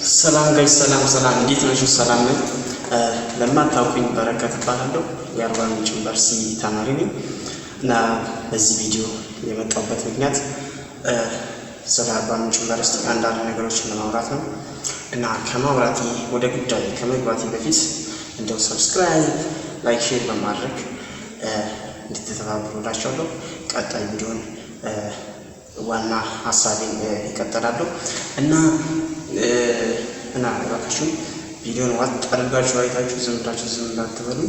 ሰላም ጋይስ ሰላም እንዴት ናችሁ? ሰላም ነኝ። ለማታውቁኝ በረከት እባላለሁ። የአርባ ምንጭ ዩኒቨርሲቲ ተማሪ ነኝ እና በዚህ ቪዲዮ የመጣሁበት ምክንያት ስለ አርባ ምንጭ ዩኒቨርሲቲ አንዳንድ ነገሮችን ለማውራት ነው እና ከማውራቴ ወደ ጉዳይ ከመግባቴ በፊት እንደው ሰብስክራይብ፣ ላይክ፣ ሼር በማድረግ እንድትተባበሩላችኋለሁ። ቀጣይ ቪዲዮን ዋና ሀሳቤን ይቀጥላለሁ እና እባካችሁ ቪዲዮን ዋጥ አድርጋችሁ አይታችሁ ዝም እንዳትበሉ።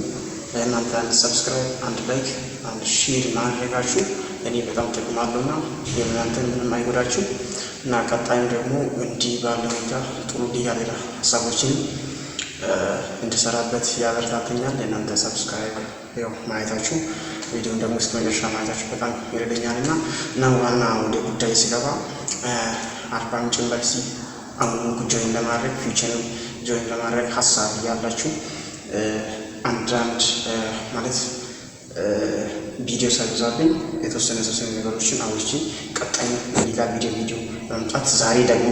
እናንተ አንድ ሰብስክራይብ፣ አንድ ላይክ፣ አንድ ሼር ማድረጋችሁ እኔ በጣም ጥቅማለሁና የእናንተ ምንም አይጎዳችሁ እና ቀጣዩ ደግሞ እንዲህ ባለ ሁኔታ ጥሩ ሌላ ሀሳቦችን እንድሰራበት ያበረታተኛል። የእናንተ ሰብስክራይብ ማየታችሁ ቪዲዮን ደግሞ እስከ መጨረሻ ማየታችሁ በጣም ይረዳኛልና እና ዋና ወደ ጉዳይ ሲገባ አርባ ምንጭ ዩኒቨርሲቲ አሁን ጆይን ለማድረግ ፊውቸርን ጆይን ለማድረግ ሀሳብ ያላችሁ አንዳንድ ማለት ቪዲዮ ሳይበዛብኝ የተወሰነ ነገሮችን አውርቼ ቀጣይ ሌላ ቪዲዮ በመምጣት ዛሬ ደግሞ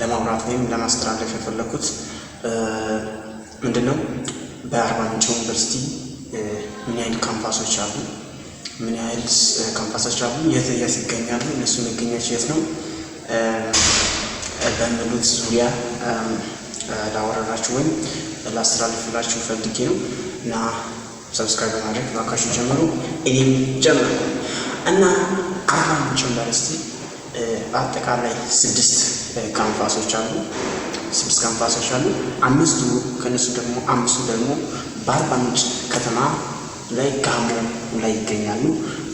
ለማውራት ወይም ለማስተላለፍ የፈለኩት ምንድነው በአርባ ምንጭ ዩኒቨርሲቲ ምን ያህል ካምፓሶች አሉ፣ ምን ያህል ካምፓሶች አሉ፣ የት ይገኛሉ፣ እነሱ መገኛቸው የት ነው በሚሉት ዙሪያ ላወራላችሁ ወይም ላስተላልፍላችሁ ፈልጌ ነው እና ሰብስክራይብ በማድረግ ባካችሁ ጀምሩ። እኔም ጀምሩ እና አርባ ምንጭ ዩኒቨርሲቲ አጠቃላይ 6 ካምፓሶች አሉ። 6 ካምፓሶች አሉ። አምስቱ ደግሞ በአርባ ምንጭ ከተማ ላይ ጋሞ ላይ ይገኛሉ።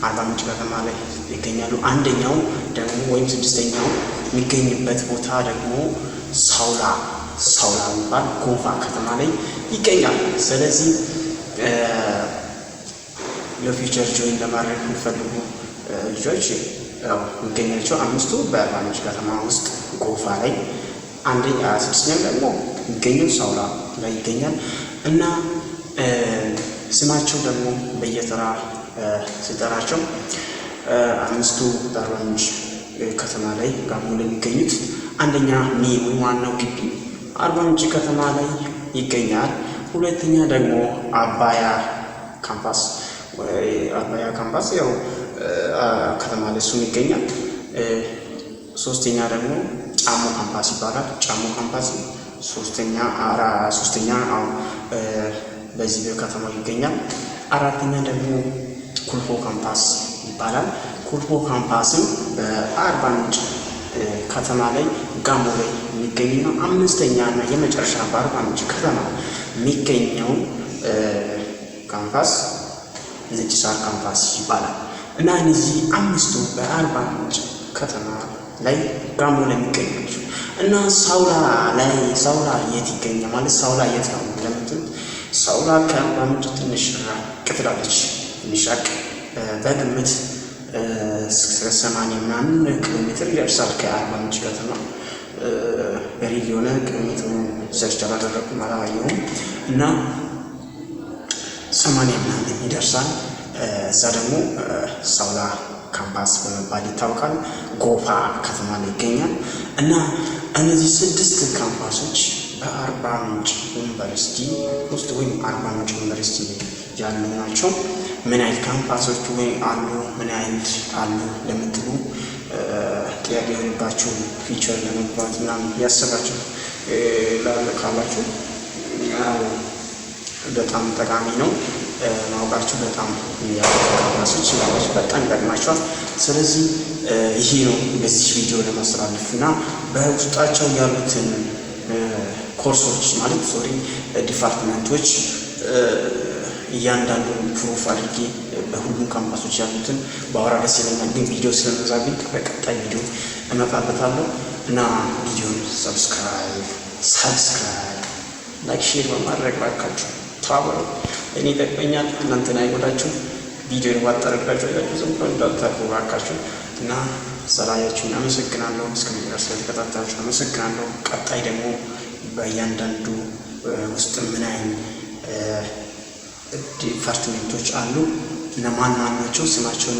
አርባ ምንጭ ከተማ ላይ ይገኛሉ። አንደኛው ደግሞ ወይም 6ኛው የሚገኝበት ቦታ ደግሞ ሳውላ የሚባል ጎፋ ከተማ ላይ ይገኛል። ስለዚህ ለፊውቸር ጆይን ለማድረግ የሚፈልጉ ልጆች የሚገኛቸው 5ቱ በአርባ ምንጭ ከተማ ውስጥ ጎፋ ላይ፣ 6ኛው ደግሞ የሚገኘው ሳውላ ላይ ይገኛል እና ስማቸው ደግሞ በየተራ ሲጠራቸው 5ቱ በአርባ ምንጭ ከተማ ላይ ጋሞ ላይ የሚገኙት አንደኛ ዋናው ግቢ አርባ ምንጭ ከተማ ላይ ይገኛል። ሁለተኛ ደግሞ አባያ ካምፓስ ያው ከተማ ላይ እሱም ይገኛል። ሶስተኛ ደግሞ ጫሞ ካምፓስ ይባላል። ጫሞ ካምፓስ ሶስተኛ በዚህ በከተማው ይገኛል። አራተኛ ደግሞ ኩልፎ ካምፓስ ይባላል። ኩልፎ ካምፓስም በአርባ ምንጭ ከተማ ላይ ጋሞ ላይ የሚገኝ ነው። አምስተኛ እና የመጨረሻ በአርባ ምንጭ ከተማ የሚገኘው ካምፓስ ነጭ ሳር ካምፓስ ይባላል እና እነዚህ 5ቱ በአርባ ምንጭ ከተማ ላይ ጋሞ ላይ የሚገኙ ናቸው እና ሳውላ የት ይገኛል ማለት ሳውላ የት ነው ለምትል ሳውላ ከአርባ ምንጭ ትንሽ ራቅ ትላለች። ትንሽ ራቅ በግምት 80 ምናምን ኪሎ ሜትር ይደርሳል ከአርባ ምንጭ ከተማ። በሪል የሆነ ኪሎ ሜትር ሰርች አላደረኩም አላየሁም እና 80 ምናምን ይደርሳል። እዛ ደግሞ ሳውላ ካምፓስ በመባል ይታወቃል። ጎፋ ከተማ ላይ ይገኛል እና እነዚህ 6 ካምፓሶች በአርባ ምንጭ ዩኒቨርሲቲ ውስጥ ወይም አርባ ምንጭ ዩኒቨርሲቲ ያሉ ናቸው። ምን አይነት ካምፓሶች አሉ፣ ምን አይነት አሉ ለምትሉ ጥያቄ የሆነባችሁ ፊቸር ለመግባት ምናምን ያሰባችሁ ካላችሁ በጣም ጠቃሚ ነው ማወቃችሁ። በጣም ካምፓሶች ያላችሁ በጣም ይጠቅማችኋል። ስለዚህ ይሄ ነው በዚህ ቪዲዮ ለማስተላለፍ እና በውስጣቸው ያሉትን ኮርሶች ማለት ዲፓርትመንቶች እያንዳንዱን ፕሩፍ አድርጌ በሁሉም ካምፓሶች ያሉትን ባወራ ደስ ይለኛል፣ ግን ቪዲዮ ስለመዛብኝ በቀጣይ ቪዲዮ እመጣበታለሁ እና ቪዲዮን ሰብስክራይብ፣ ላይክ፣ ሼር በማድረግ ባካችሁ ተባበሩ። እኔ ይጠቅመኛል፣ እናንተን አይጎዳችሁ። ቪዲዮን ዋጣረጋችሁ ዝም ብሎ እንዳታውቁ ባካችሁ እና ስላያችሁን አመሰግናለሁ። እስከመጨረሻ ስለተከታተላችሁ አመሰግናለሁ። ቀጣይ ደግሞ በእያንዳንዱ ውስጥ ምን አይነት ዲፓርትመንቶች አሉ እና ማን ናቸው ስማቸውን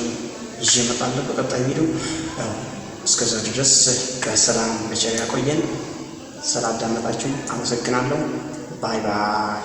ይዤ እመጣለሁ በቀጣይ ቪዲዮ። እስከዛ ድረስ ከሰላም በቸር ያቆየን። ስላዳመጣችሁኝ አመሰግናለሁ። ባይ ባይ።